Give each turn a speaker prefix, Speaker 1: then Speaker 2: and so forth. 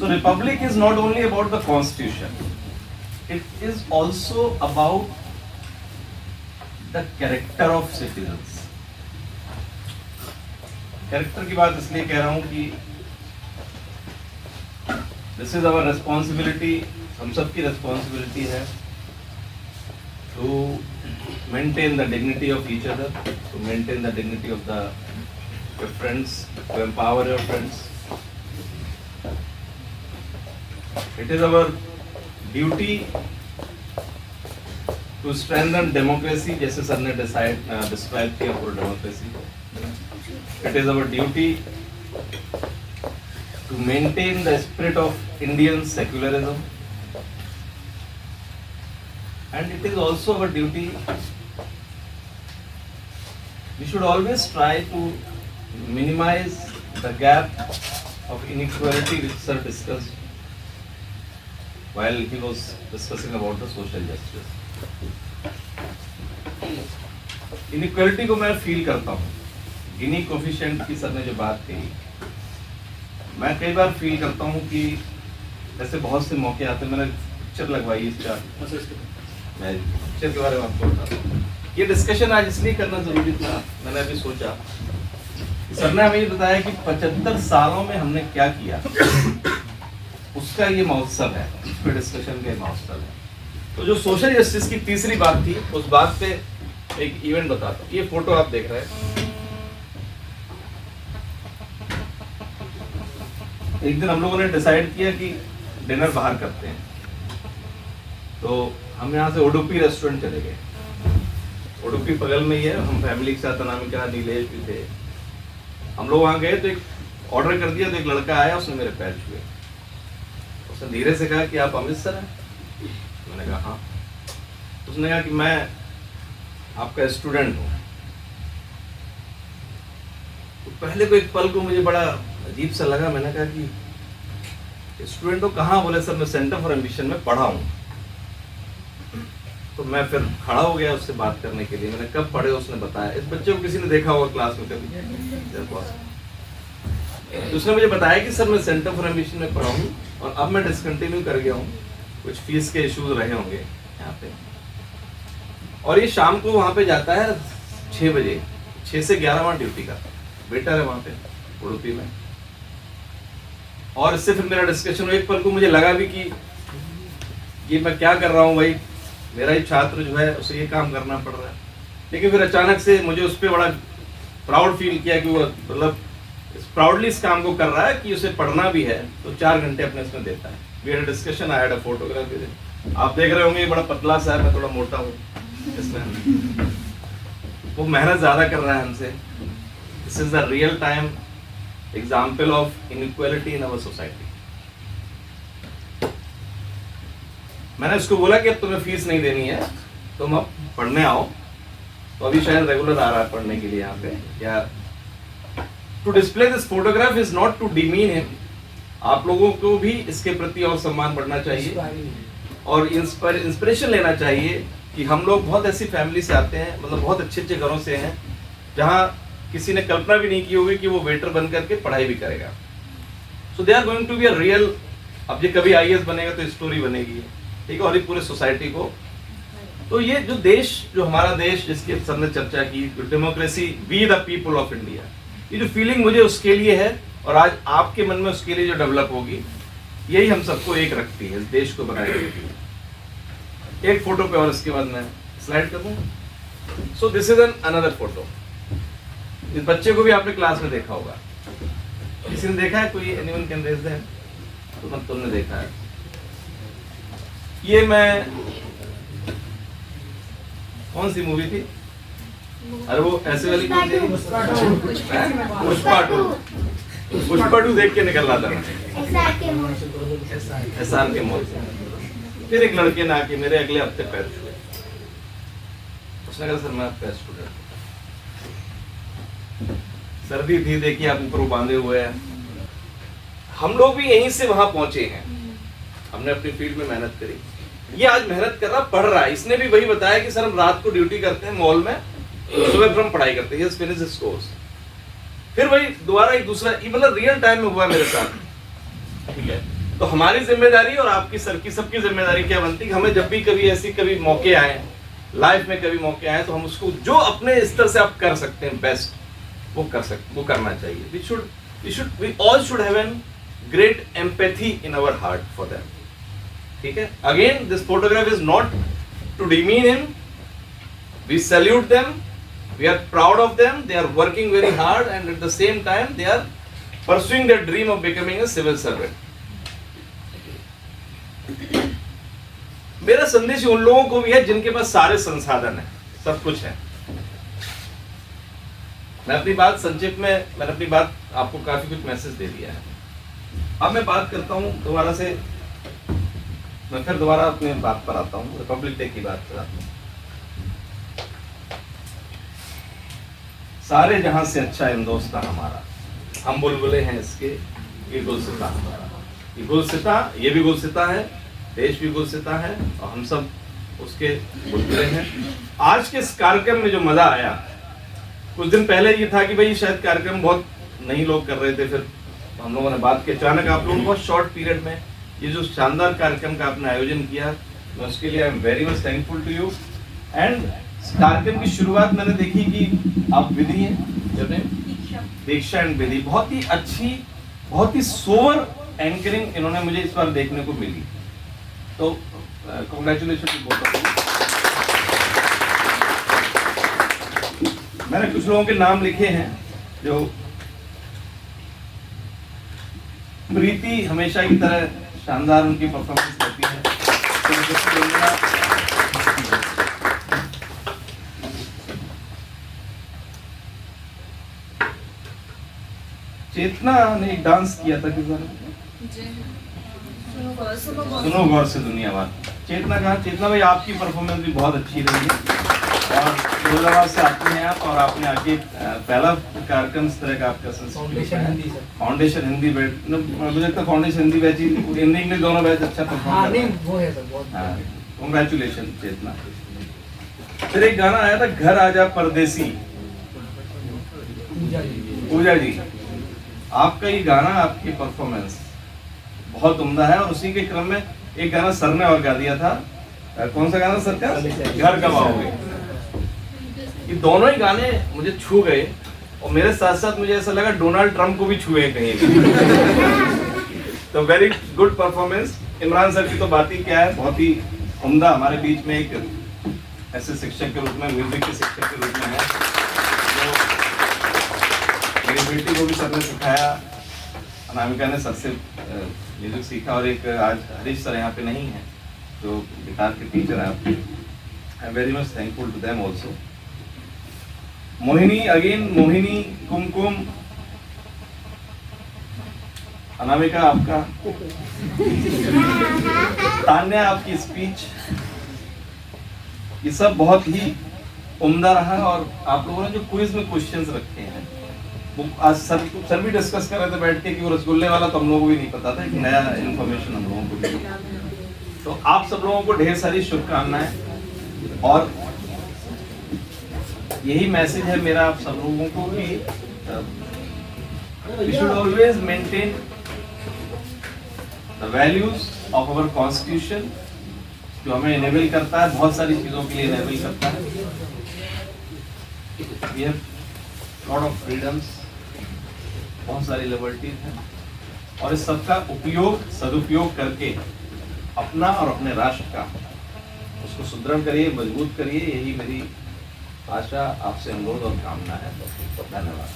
Speaker 1: So republic is not only about the constitution, it is also about the character of citizens. Character की बात इसलिए कह रहा हूं कि दिस इज आवर रिस्पॉन्सिबिलिटी, हम सबकी रिस्पॉन्सिबिलिटी है to maintain the dignity of each other, to maintain the dignity of the your friends, to empower your friends. It is our duty to strengthen democracy, जैसे sir ने describe किया for democracy. It is our duty to maintain the spirit of Indian secularism, and it is also our duty, we should always try to minimize the gap of inequality which sir discussed while he was discussing about the social justice. Inequality को मैं feel करता हूँ. गिनी coefficient की sir ने जो बात कही, मैं कई बार फील करता हूँ कि ऐसे बहुत से मौके आते हैं. मैंने पिक्चर लगवाई इसका, मैं पिक्चर के बारे में आपको बताता हूँ. ये डिस्कशन आज इसलिए करना जरूरी था, मैंने अभी सोचा कि सर ने हमें ये बताया कि 75 सालों में हमने क्या किया, उसका ये महोत्सव है, इस पे डिस्कशन का महोत्सव है. तो जो सोशल जस्टिस की तीसरी बात थी, उस बात पे एक इवेंट बताता हूँ. ये फोटो आप देख रहे हैं. एक दिन हम लोगों ने डिसाइड किया कि डिनर बाहर करते हैं, तो हम यहाँ से ओडुपी रेस्टोरेंट चले गए. ओडुपी बगल में ही है. हम फैमिली के साथ, अनामिका, नीलेश भी थे. हम लोग वहाँ गए तो एक ऑर्डर कर दिया, तो एक लड़का आया, उसने मेरे पैर छुए. उसने धीरे से कहा कि आप अमृतसर हैं? मैंने कहा हाँ. उसने कहा कि मैं आपका स्टूडेंट हूँ. तो पहले को एक पल को मुझे बड़ा अजीब सा लगा. मैंने कहा कि स्टूडेंट हो कहाँ? बोले सर मैं सेंटर फॉर एम्बिशन में पढ़ा हूँ. तो मैं फिर खड़ा हो गया उससे बात करने के लिए. मैंने कब पढ़े? उसने बताया. इस बच्चे को किसी ने देखा होगा क्लास में कभी? तो उसने मुझे बताया कि सर मैं सेंटर फॉर एम्बिशन में पढ़ा हूँ और अब मैं डिसकंटिन्यू कर गया हूँ, कुछ फीस के इश्यूज रहे होंगे यहाँ पे. और ये शाम को वहाँ पे जाता है 6 बजे, 6 से 11 वहाँ ड्यूटी का बेटर है वहाँ पे उडुपी में. और इससे फिर मेरा डिस्कशन, एक पल को मुझे लगा भी कि ये मैं क्या कर रहा हूँ भाई, मेरा ही छात्र जो है उसे ये काम करना पड़ रहा है. लेकिन फिर अचानक से मुझे उस पर बड़ा प्राउड फील किया कि वो मतलब प्राउडली इस काम को कर रहा है कि उसे पढ़ना भी है, तो 4 घंटे अपने इसमें देता है. We had a discussion, I had a photograph with him. आप देख रहे होंगे ये बड़ा पतला सा है, मैं थोड़ा मोटा हूँ इसमें. वो मेहनत ज्यादा कर रहा है हमसे. This is the real time example of inequality in our society. मैंने उसको बोला कि अब तुम्हें फीस नहीं देनी है, तुम अब पढ़ने आओ. तो अभी शायद रेगुलर आ रहा है पढ़ने के लिए यहाँ पे. या to display this photograph is not to demean him. आप लोगों को भी इसके प्रति और सम्मान बढ़ना चाहिए और इंस्पिरेशन लेना चाहिए कि हम लोग बहुत ऐसी फैमिली से आते हैं, मतलब बहुत अच्छे अच्छे घरों से हैं, जहाँ किसी ने कल्पना भी नहीं की होगी कि वो वेटर बन करके पढ़ाई भी करेगा. So they are going to be a real. अब ये कभी IAS बनेगा तो स्टोरी बनेगी, ठीक है, और ये पूरे सोसाइटी को. तो ये जो देश, जो हमारा देश जिसके सबने चर्चा की, democracy, we the people of India, ये जो फीलिंग मुझे उसके लिए है और आज आपके मन में उसके लिए जो डेवलप होगी, यही हम सबको एक रखती है, इस देश को बनाए रखती है. एक फोटो पे और इसके बाद मैं स्लाइड कर दूं. So this is another photo. इस बच्चे को भी आपने क्लास में देखा होगा. किसी ने देखा है? कोई एनीवन कैन रेज देयर? तो तुमने देखा है. ये मैं कौन सी मूवी थी? अरे वो ऐसे वाली कौन थी? पुष्पा 2 देख के निकल रहा था मैं. SR के मॉल से. फिर एक लड़के ने आके मेरे अगले हफ्ते पैर छुए. उसने कहा सर मैं आपका स्टूडेंट. सर्दी थी, देखिए आप ऊपर बांधे हुए हैं. हम लोग भी यहीं से वहां पहुंचे हैं. हमने अपनी फील्ड में मेहनत करी. ये आज मेहनत कर रहा, पढ़ रहा है. इसने भी वही बताया कि सर हम रात को ड्यूटी करते हैं मॉल में, सुबह फिर हम पढ़ाई करते हैं. Finish his course. फिर वही दोबारा एक दूसरा, ये मतलब रियल टाइम में हुआ मेरे साथ, ठीक है. तो हमारी जिम्मेदारी और आपकी सर की सबकी जिम्मेदारी क्या बनती है कि हमें जब भी कभी ऐसी कभी मौके आए लाइफ में, कभी मौके आए, तो हम उसको जो अपने स्तर से आप कर सकते हैं बेस्ट वो करना चाहिए. We all should have a great empathy in our heart for them. ठीक है. Again, this photograph is not to demean him. We salute them. We are proud of them. They are working very hard, and at the same time they are pursuing their dream of becoming a civil servant. मेरा संदेश उन लोगों को भी है जिनके पास सारे संसाधन है, सब कुछ है. मैं अपनी बात संक्षेप में, मैंने अपनी बात आपको काफी कुछ मैसेज दे दिया है. अब मैं बात करता हूं दोबारा से, मैं फिर दोबारा अपने बात पर आता हूं, रिपब्लिक डे की बात पर आता हूं. सारे जहां से अच्छा हिंदुस्तान हमारा, हम बुलबुले हैं इसके, ये गुलसिता हमारा. ये गुलसिता, ये भी गुलसिता है, देश भी गुलसिता है, और हम सब उसके बुलबुले हैं. आज के इस कार्यक्रम में जो मजा आया, कुछ दिन पहले ये था कि भाई शायद कार्यक्रम बहुत नहीं लोग कर रहे थे, फिर हम लोगों ने बात की, अचानक आप लोगों ने बहुत शॉर्ट पीरियड में ये जो शानदार कार्यक्रम का आपने आयोजन किया, मैं उसके लिए I am very much thankful to you. And कार्यक्रम की शुरुआत मैंने देखी कि आप विधि हैं, दीक्षा एंड विधि, बहुत ही अच्छी, बहुत ही सोवर एंकरिंग इन्होंने मुझे इस बार देखने को मिली. तो कांग्रेचुलेशन बोथ ऑफ यू. मैंने कुछ लोगों के नाम लिखे हैं जो प्रीति हमेशा की तरह शानदार उनकी परफॉर्मेंस रहती है. चेतना ने एक डांस किया था किस बार, सुनो गौर से दुनिया बात. चेतना कहा, चेतना भाई आपकी परफॉर्मेंस भी बहुत अच्छी रही है, और फैजाबाद से आते हैं आप, और आपने आगे पहला कार्यक्रम इस तरह का आपका फाउंडेशन हिंदी बैच, मुझे लगता है foundation Hindi batch, Hindi English दोनों बैच अच्छा परफॉर्म कर रहे हैं. कांग्रेचुलेशन चेतना. फिर एक गाना आया था, घर आजा परदेसी, पूजा जी, आपका ये गाना, आपकी परफॉर्मेंस बहुत उम्दा है. और उसी के क्रम में एक गाना सर ने और गा दिया था, कौन सा गाना सर का, घर कब आओगे. ये दोनों ही गाने मुझे छू गए, और मेरे साथ साथ मुझे ऐसा लगा डोनाल्ड ट्रंप को भी छुए कहीं. तो very good performance. Imran sir की तो बात ही क्या है, बहुत ही उम्दा, हमारे बीच में एक ऐसे शिक्षक के रूप में, म्यूजिक के शिक्षक के रूप में है. तो मेरी बेटी को भी सर ने सिखाया, अनामिका ने सर से म्यूजिक सीखा, और एक आज हरीश सर यहाँ पे नहीं है जो गिटार के टीचर हैं. I am very much thankful to them also. Mohini again, Mohini, Kumkum, Anamika आपका, तान्या आपकी स्पीच, ये सब बहुत ही उम्दा रहा. और आप लोगों ने जो क्विज में क्वेश्चंस रखे हैं, वो आज सर भी डिस्कस कर रहे थे बैठ के कि वो रसगुल्ले वाला तो हम लोगों को भी नहीं पता था, एक नया इन्फॉर्मेशन हम लोगों को मिली. तो आप सब लोगों को ढेर सारी शुभकामनाएं, और यही मैसेज है मेरा आप सब लोगों को कि we should always maintain the values of our constitution, जो हमें enable करता है, बहुत सारी चीजों के लिए enable करता है. We have lot of freedoms, बहुत सारी लिबर्टीज हैं, और इस सबका उपयोग, सदुपयोग करके अपना और अपने राष्ट्र का उसको सुदृढ़ करिए, मजबूत करिए. यही मेरी आशा, आपसे अनुरोध और कामना है. धन्यवाद.